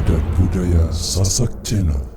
Adat Budaya Sasak Channel.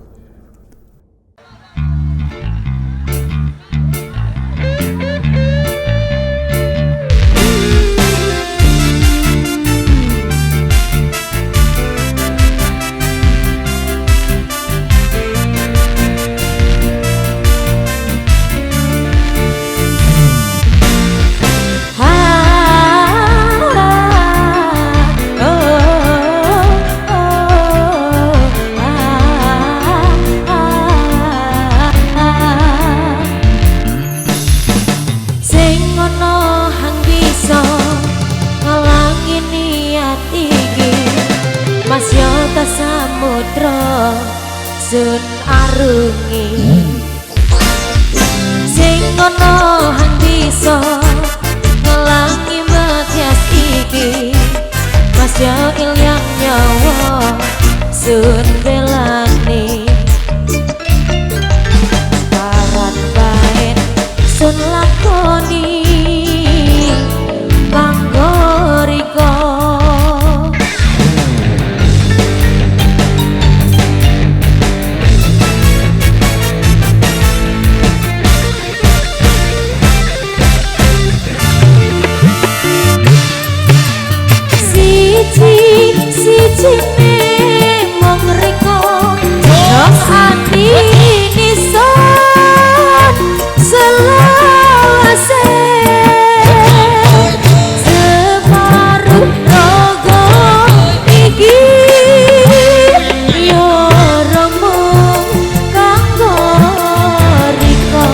Mas Yota Samudra sun arungi sing ngono hang bisa ngelangi metyas iki. Mas yo ilyang nyawa sun belani parat baen sun lakoni kanggo riko. Sijine mong riko dong ati nisan selawase separuh rogo iki yo remung kanggo riko.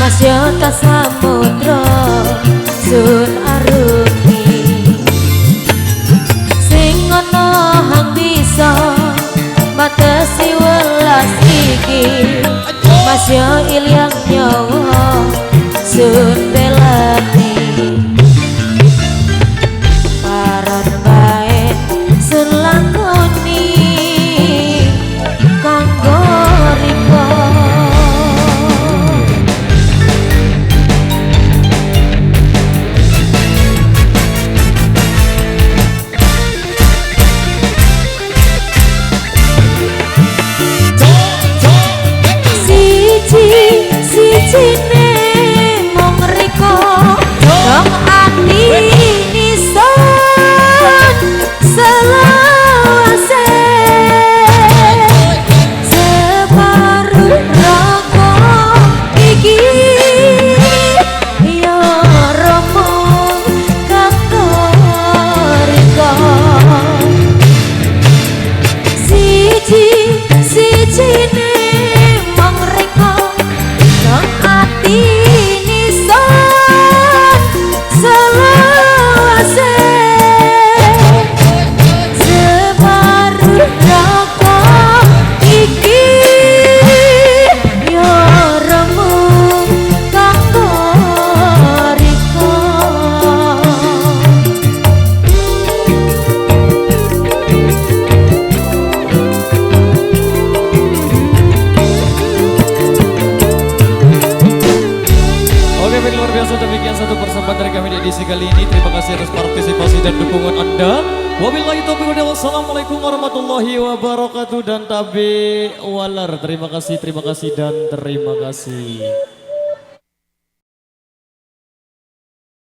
Mas Yota Samudra sun arungi sing ngono hang bisa batesi welas iki. Mas yo ilyang nyawa sun belani paran baen sun lakoni kanggo riko. Sijine mong riko dong ati nisan selawase separuh rogo iki yo remung kanggo riko. Sijine mong riko ati nisan selawase separuh rogo iki yo remung kanggo riko. Luar biasa, demikian satu persembahan dari kami di edisi kali ini. Terima kasih atas partisipasi dan dukungan Anda. Wabillahi taufiq wal hidayah. Wassalamualaikum warahmatullahi wabarakatuh dan tabi walar. Terima kasih dan terima kasih.